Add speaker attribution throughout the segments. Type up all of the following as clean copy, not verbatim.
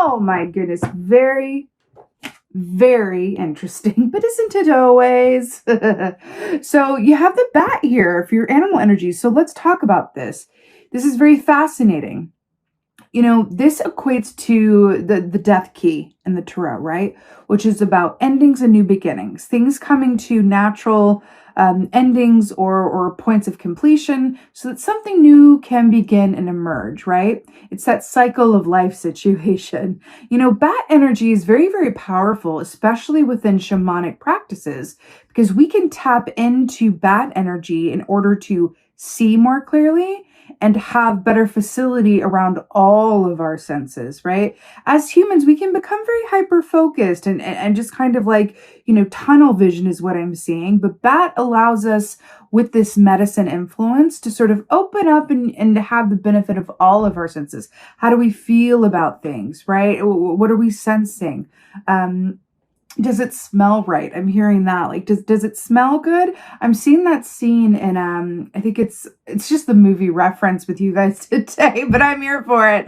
Speaker 1: Oh my goodness. Very, very interesting, but isn't it always? So you have the bat here for your animal energy. So let's talk about this. This is very fascinating. You know, this equates to the death key in the tarot, right? Which is about endings and new beginnings, things coming to natural endings or points of completion so that something new can begin and emerge, right? It's that cycle of life situation. You know, bat energy is very, very powerful, especially within shamanic practices, because we can tap into bat energy in order to see more clearly and have better facility around all of our senses, right? As humans, we can become very hyper-focused and just kind of like, you know, tunnel vision is what I'm seeing. But bat allows us with this medicine influence to sort of open up and to have the benefit of all of our senses. How do we feel about things, right? What are we sensing? Does it smell right? I'm hearing that. Like, does it smell good? I'm seeing that scene in I think it's just the movie reference with you guys today, but I'm here for it.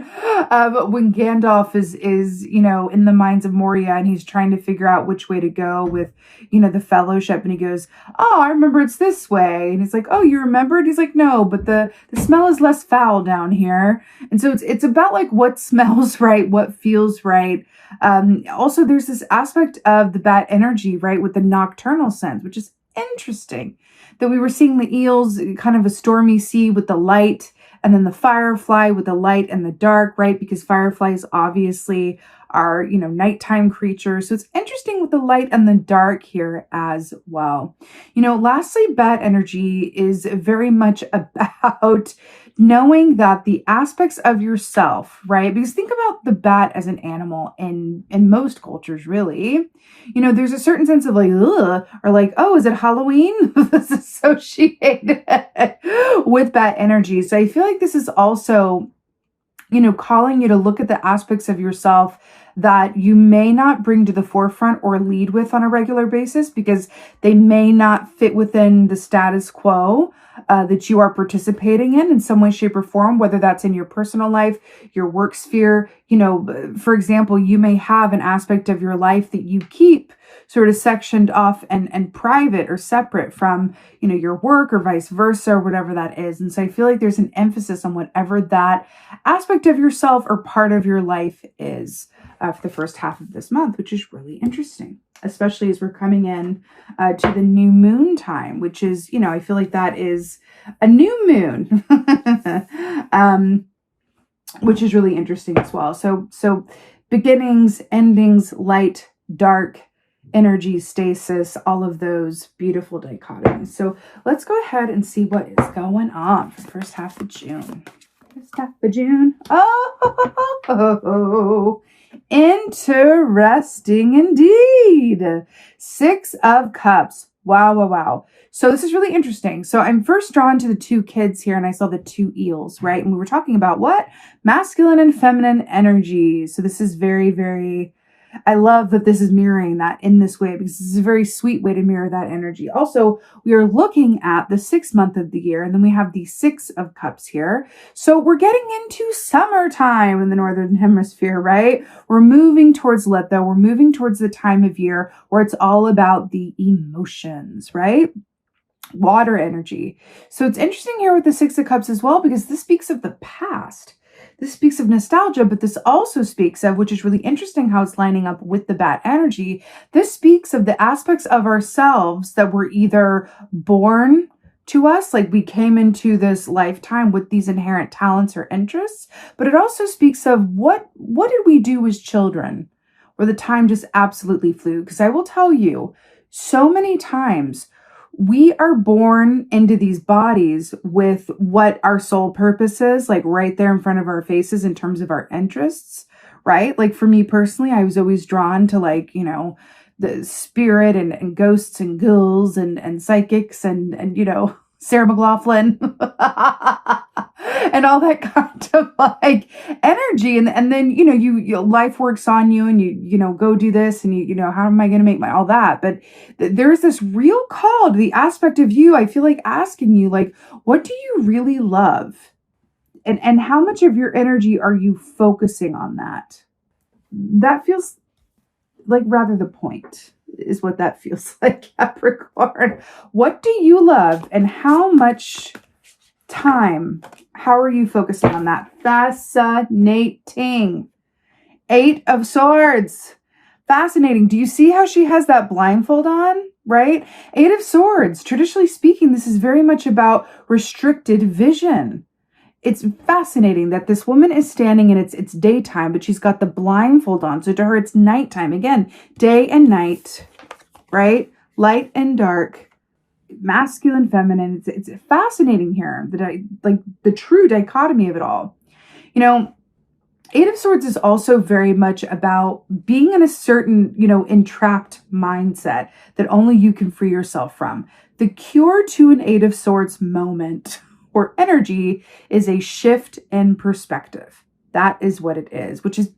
Speaker 1: When Gandalf is you know, in the mines of Moria and he's trying to figure out which way to go with, you know, the fellowship, and he goes, "Oh, I remember it's this way." And he's like, "Oh, you remembered?" He's like, "No, but the smell is less foul down here." And so it's about like what smells right, what feels right. Also, there's this aspect of the bat energy, right, with the nocturnal sense, which is interesting. That we were seeing the eels, kind of a stormy sea with the light, and then the firefly with the light and the dark, right? Because fireflies obviously are, you know, nighttime creatures. So it's interesting with the light and the dark here as well. You know, lastly, bat energy is very much about knowing that the aspects of yourself, right? Because think about the bat as an animal in most cultures, really. You know, there's a certain sense of like, ugh, or like, oh, is it Halloween? This is associated with bat energy. So I feel like this is also, you know, calling you to look at the aspects of yourself that you may not bring to the forefront or lead with on a regular basis because they may not fit within the status quo that you are participating in some way, shape, or form, whether that's in your personal life, your work sphere. You know, for example, you may have an aspect of your life that you keep sort of sectioned off and private or separate from, you know, your work or vice versa, or whatever that is. And so I feel like there's an emphasis on whatever that aspect of yourself or part of your life is for the first half of this month, which is really interesting, especially as we're coming in to the new moon time, which is, you know, I feel like that is a new moon, which is really interesting as well. So beginnings, endings, light, dark, energy, stasis, all of those beautiful dichotomies. So let's go ahead and see what is going on for the first half of June. First half of June. Oh, interesting indeed. 6 of Cups. Wow, wow, wow. So this is really interesting. So I'm first drawn to the 2 kids here, and I saw the 2 eels, right? And we were talking about what? Masculine and feminine energy. So this is very, very, I love that this is mirroring that in this way, because this is a very sweet way to mirror that energy. Also, we are looking at the 6th month of the year, and then we have the 6 of Cups here. So we're getting into summertime in the Northern Hemisphere, right? We're moving towards Litho. We're moving towards the time of year where it's all about the emotions, right? Water energy. So it's interesting here with the 6 of Cups as well, because this speaks of the past. This speaks of nostalgia, but this also speaks of, which is really interesting how it's lining up with the bat energy, this speaks of the aspects of ourselves that were either born to us, like we came into this lifetime with these inherent talents or interests, but it also speaks of what did we do as children where the time just absolutely flew? Because I will tell you, so many times we are born into these bodies with what our soul purpose is, like right there in front of our faces in terms of our interests, right? Like for me personally, I was always drawn to, like, you know, the spirit and ghosts and ghouls and psychics and you know, Sarah McLachlan and all that kind of like energy. And then, you know, you life works on you and you know, go do this and you know, how am I going to make all that? But there's this real call to the aspect of you, I feel like asking you, like, what do you really love? And how much of your energy are you focusing on that? that feels like rather the point is what that feels like, Capricorn. What do you love and how much time, how are you focusing on that? Fascinating. 8 of Swords. Fascinating. Do you see how she has that blindfold on, right? 8 of Swords. Traditionally speaking, this is very much about restricted vision. It's fascinating that this woman is standing and it's daytime, but she's got the blindfold on. So to her, it's nighttime. Again, day and night, right? Light and dark, masculine, feminine. It's fascinating here, like the true dichotomy of it all. You know, 8 of Swords is also very much about being in a certain, entrapped mindset that only you can free yourself from. The cure to an 8 of Swords moment or energy is a shift in perspective. That is what it is, which is,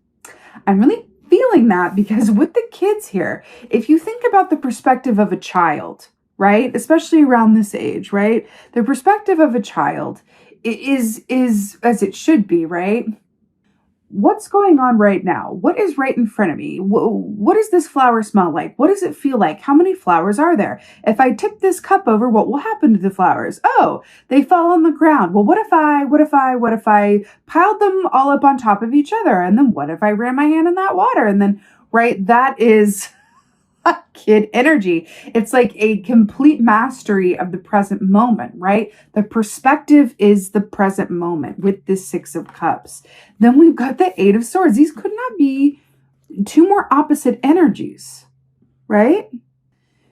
Speaker 1: I'm really feeling that because with the kids here, if you think about the perspective of a child, right? Especially around this age, right? The perspective of a child is as it should be, right? What's going on right now? What is right in front of me? What does this flower smell like? What does it feel like? How many flowers are there? If I tip this cup over, what will happen to the flowers? Oh, they fall on the ground. Well, what if I piled them all up on top of each other? And then what if I ran my hand in that water? And then, right, that is kid energy. It's like a complete mastery of the present moment, right? The perspective is the present moment with this 6 of Cups. Then we've got the 8 of Swords. These could not be two more opposite energies, right?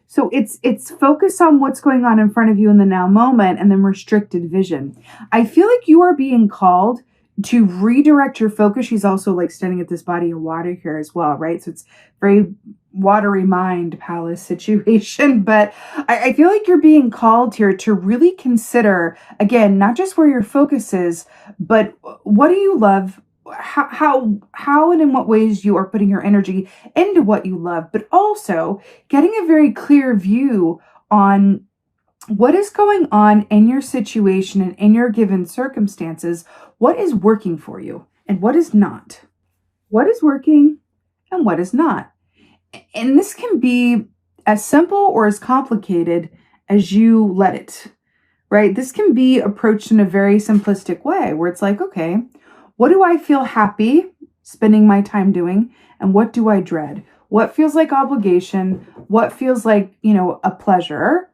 Speaker 1: So it's focus on what's going on in front of you in the now moment and then restricted vision. I feel like you are being called to redirect your focus. She's also like standing at this body of water here as well, right? So it's very watery mind palace situation, but I feel like you're being called here to really consider, again, not just where your focus is, but what do you love, how and in what ways you are putting your energy into what you love, but also getting a very clear view on what is going on in your situation and in your given circumstances. What is working for you and what is not? What is working and what is not? And this can be as simple or as complicated as you let it, right? This can be approached in a very simplistic way where it's like, okay, what do I feel happy spending my time doing? And what do I dread? What feels like obligation? What feels like, a pleasure,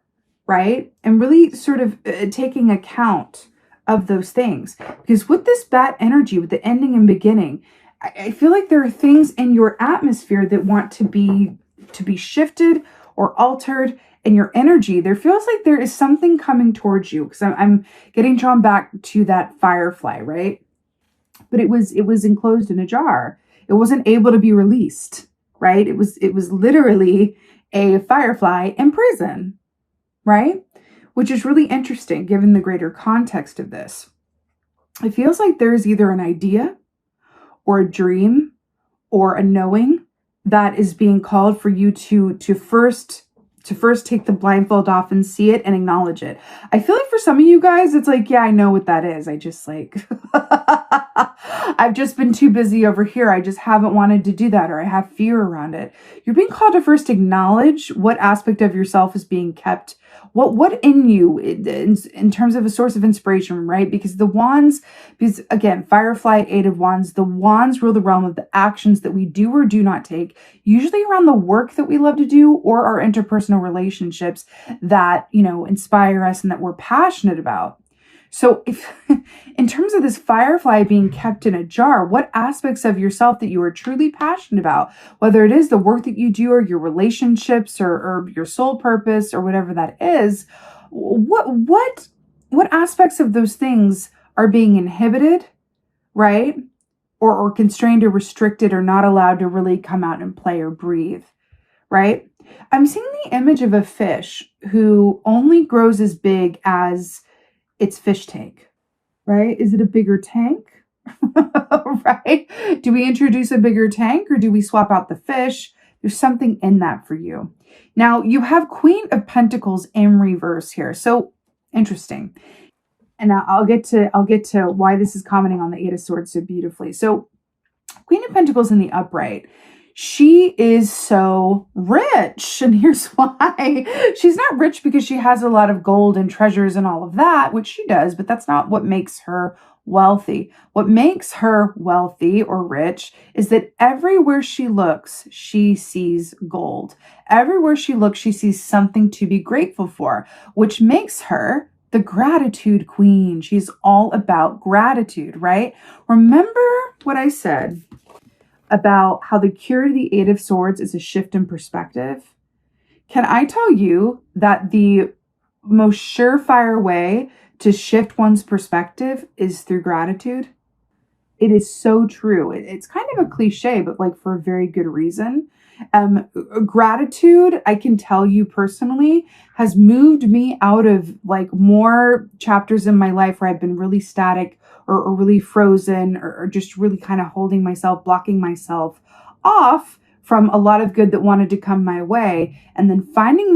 Speaker 1: right? And really sort of taking account of those things. Because with this bat energy, with the ending and beginning, I feel like there are things in your atmosphere that want to be shifted or altered in your energy. There feels like there is something coming towards you because I'm getting drawn back to that firefly, right? But it was enclosed in a jar. It wasn't able to be released, right? It was literally a firefly in prison, right? Which is really interesting given the greater context of this. It feels like there is either an idea or a dream or a knowing that is being called for you to first take the blindfold off and see it and acknowledge it. I feel like for some of you guys, it's like, yeah, I know what that is. I just like, I've just been too busy over here. I just haven't wanted to do that, or I have fear around it. You're being called to first acknowledge what aspect of yourself is being kept, what in you in terms of a source of inspiration, right? Because the wands, because again, Firefly, 8 of Wands, the wands rule the realm of the actions that we do or do not take, usually around the work that we love to do or our interpersonal relationships that, inspire us and that we're passionate about. So if, in terms of this firefly being kept in a jar, what aspects of yourself that you are truly passionate about, whether it is the work that you do or your relationships or your soul purpose or whatever that is, what aspects of those things are being inhibited, right? Or constrained or restricted or not allowed to really come out and play or breathe, right? I'm seeing the image of a fish who only grows as big as its fish tank, right? Is it a bigger tank, right? Do we introduce a bigger tank or do we swap out the fish? There's something in that for you. Now you have Queen of Pentacles in reverse here. So interesting. And I'll get to why this is commenting on the 8 of Swords so beautifully. So Queen of Pentacles in the upright. She is so rich. And here's why. She's not rich because she has a lot of gold and treasures and all of that, which she does, but that's not what makes her wealthy. What makes her wealthy or rich is that everywhere she looks, she sees gold. Everywhere she looks, she sees something to be grateful for, which makes her the gratitude queen. She's all about gratitude, right? Remember what I said about how the cure to the Eight of Swords is a shift in perspective? Can I tell you that the most surefire way to shift one's perspective is through gratitude? It is so true. It's kind of a cliche, but like for a very good reason. Gratitude, I can tell you personally, has moved me out of like more chapters in my life where I've been really static or really frozen or just really kind of holding myself, blocking myself off from a lot of good that wanted to come my way. And then finding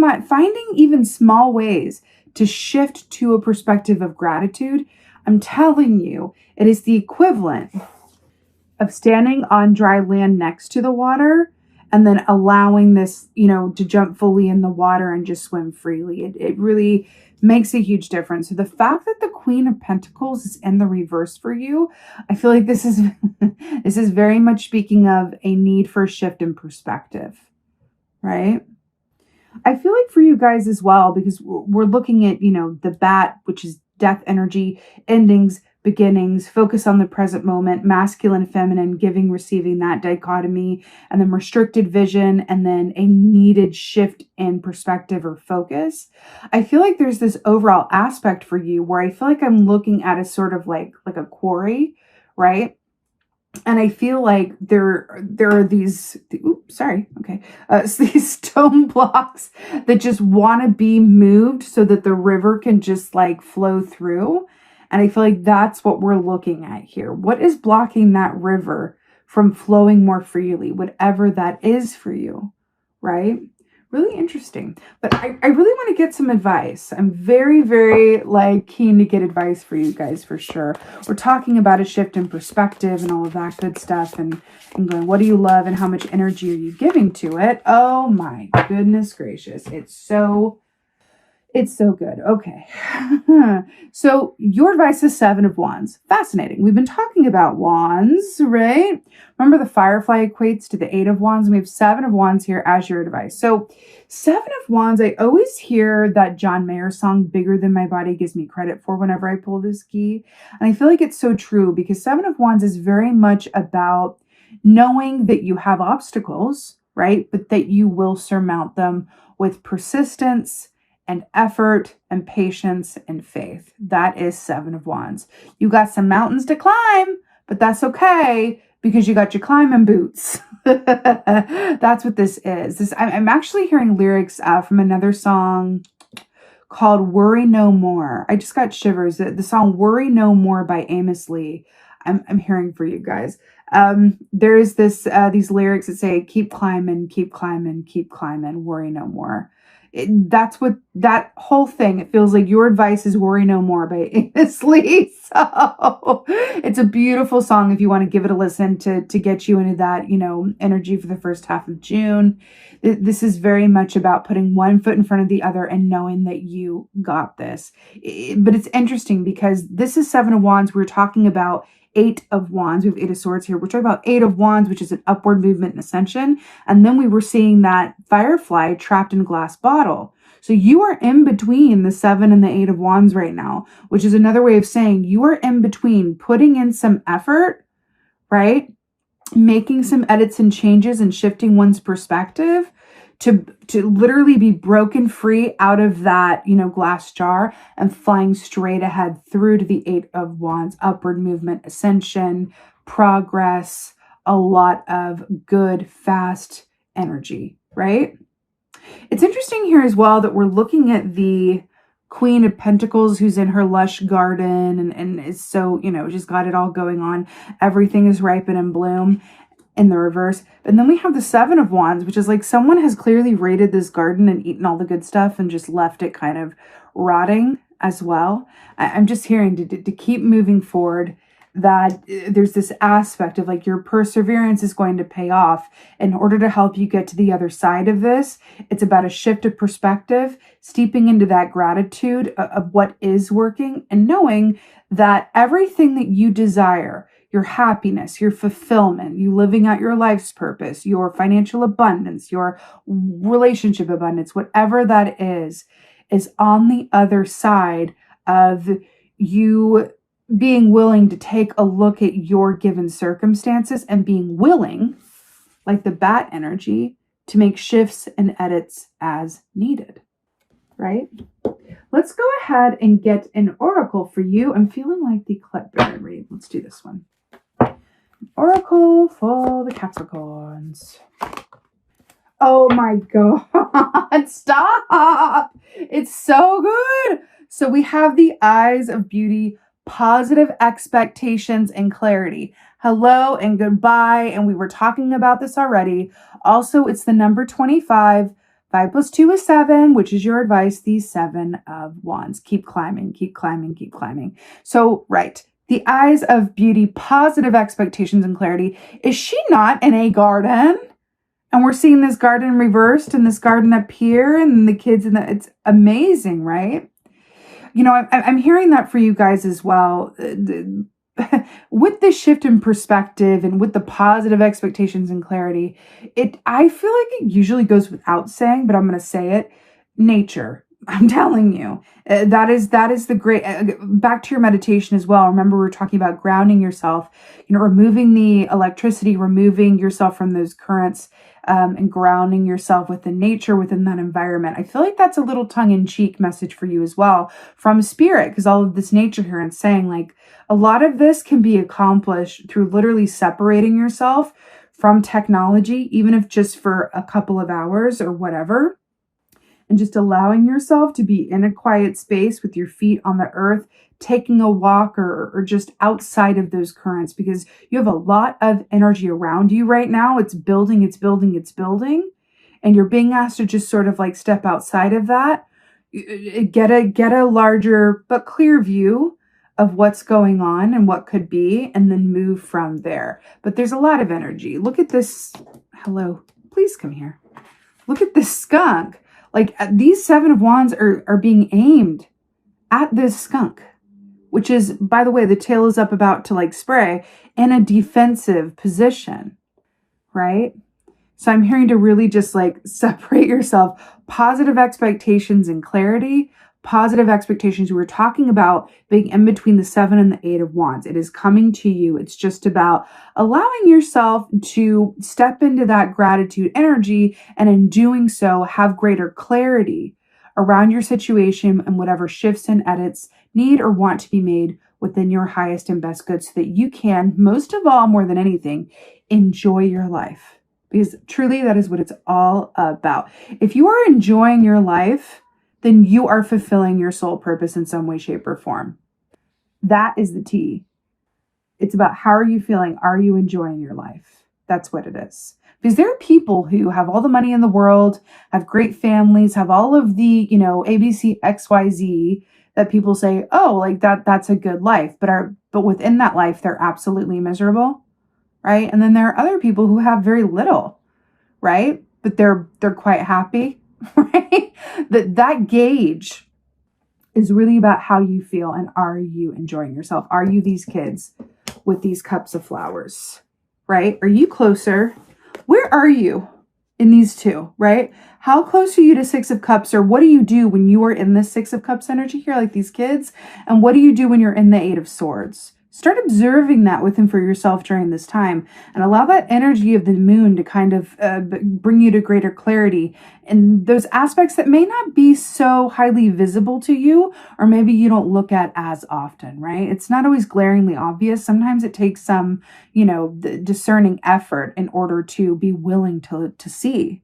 Speaker 1: even small ways to shift to a perspective of gratitude. I'm telling you, it is the equivalent of standing on dry land next to the water and then allowing this, to jump fully in the water and just swim freely. It really makes a huge difference. So the fact that the Queen of Pentacles is in the reverse for you, I feel like this is this is very much speaking of a need for a shift in perspective, right? I feel like for you guys as well, because we're looking at, the bat, which is death energy, endings, beginnings, focus on the present moment, masculine, feminine, giving, receiving, that dichotomy, and then restricted vision, and then a needed shift in perspective or focus. I feel like there's this overall aspect for you where I feel like I'm looking at a sort of like a quarry, right? And I feel like there are these, these stone blocks that just want to be moved so that the river can just like flow through. And I feel like that's what we're looking at here. What is blocking that river from flowing more freely, whatever that is for you, right? Really interesting. But I really want to get some advice. I'm very, very keen to get advice for you guys for sure. We're talking about a shift in perspective and all of that good stuff and going, what do you love and how much energy are you giving to it? Oh my goodness gracious. It's so good. Okay. So your advice is Seven of Wands. Fascinating. We've been talking about wands, right? Remember the firefly equates to the Eight of Wands. We have Seven of Wands here as your advice. So Seven of Wands, I always hear that John Mayer song, Bigger Than My Body Gives Me Credit For, whenever I pull this key. And I feel like it's so true because Seven of Wands is very much about knowing that you have obstacles, right? But that you will surmount them with persistence and effort and patience and faith. That is Seven of Wands. You got some mountains to climb, but that's okay because you got your climbing boots. That's what this is. I'm actually hearing lyrics from another song called Worry No More. I just got shivers. The song Worry No More by Amos Lee. I'm hearing for you guys. There's these lyrics that say, keep climbing, keep climbing, keep climbing, worry no more. That's what that whole thing, it feels like your advice is Worry No More by Amos Lee. So it's a beautiful song if you want to give it a listen to get you into that, energy for the first half of June. This is very much about putting one foot in front of the other and knowing that you got this. But it's interesting because this is Seven of Wands. We're talking about Eight of Wands. We have Eight of Swords here. We're talking about Eight of Wands, which is an upward movement and ascension. And then we were seeing that firefly trapped in a glass bottle. So you are in between the Seven and the Eight of Wands right now, which is another way of saying you are in between putting in some effort, right? Making some edits and changes and shifting one's perspective to literally be broken free out of that, glass jar and flying straight ahead through to the Eight of Wands, upward movement, ascension, progress, a lot of good, fast energy, right? It's interesting here as well that we're looking at the Queen of Pentacles who's in her lush garden and is so, she's got it all going on. Everything is ripe and in bloom. In the reverse. And then we have the Seven of Wands, which is like someone has clearly raided this garden and eaten all the good stuff and just left it kind of rotting as well. I'm just hearing to keep moving forward that there's this aspect of like your perseverance is going to pay off. In order to help you get to the other side of this, it's about a shift of perspective, steeping into that gratitude of what is working, and knowing that everything that you desire, your happiness, your fulfillment, you living out your life's purpose, your financial abundance, your relationship abundance, whatever that is on the other side of you being willing to take a look at your given circumstances and being willing, like the bat energy, to make shifts and edits as needed, right? Let's go ahead and get an oracle for you. I'm feeling like the Clefairy read. Let's do this one. Oracle for the Capricorns. Oh my God, stop. It's so good. So we have the eyes of beauty, positive expectations and clarity. Hello and goodbye. And we were talking about this already. Also, it's the number 25. 5 plus 2 is 7, which is your advice. The 7 of Wands. Keep climbing, keep climbing, keep climbing. So, right. The eyes of beauty, positive expectations and clarity. Is she not in a garden? And we're seeing this garden reversed and this garden up here and the kids in the, it's amazing, right? You know, I'm hearing that for you guys as well. With the shift in perspective and with the positive expectations and clarity, I feel like it usually goes without saying, but I'm going to say it. Nature. I'm telling you, that is the great, back to your meditation as well. Remember, we're talking about grounding yourself, you know, removing the electricity, removing yourself from those currents, and grounding yourself within nature, within that environment. I feel like that's a little tongue-in-cheek message for you as well from spirit, because all of this nature here and saying like a lot of this can be accomplished through literally separating yourself from technology, even if just for a couple of hours or whatever. And just allowing yourself to be in a quiet space with your feet on the earth, taking a walk or just outside of those currents, because you have a lot of energy around you right now. It's building, it's building, it's building. And you're being asked to just sort of like step outside of that, get a larger but clear view of what's going on and what could be, and then move from there. But there's a lot of energy. Look at this. Hello, please come here. Look at this skunk. Like these 7 of Wands are being aimed at this skunk, which is, by the way, the tail is up about to like spray in a defensive position, right? So I'm hearing to really just like separate yourself, positive expectations and clarity, positive expectations. We were talking about being in between the 7 and the 8 of Wands. It is coming to you. It's just about allowing yourself to step into that gratitude energy, and in doing so, have greater clarity around your situation and whatever shifts and edits need or want to be made within your highest and best good, so that you can, most of all, more than anything, enjoy your life. Because truly, that is what it's all about. If you are enjoying your life, then you are fulfilling your soul purpose in some way, shape, or form. That is the T. It's about how are you feeling? Are you enjoying your life? That's what it is. Because there are people who have all the money in the world, have great families, have all of the, you know, ABC, XYZ that people say, oh, like that's a good life. But within that life, they're absolutely miserable, right? And then there are other people who have very little, right? But they're quite happy. Right? That gauge is really about how you feel, and are you enjoying yourself? Are you these kids with these cups of flowers, right? Are you closer? Where are you in these two, right? How close are you to 6 of Cups, or what do you do when you are in the 6 of Cups energy here, like these kids? And what do you do when you're in the 8 of Swords? Start observing that within for yourself during this time, and allow that energy of the moon to kind of bring you to greater clarity and those aspects that may not be so highly visible to you, or maybe you don't look at as often, right? It's not always glaringly obvious. Sometimes it takes some, you know, discerning effort in order to be willing to see,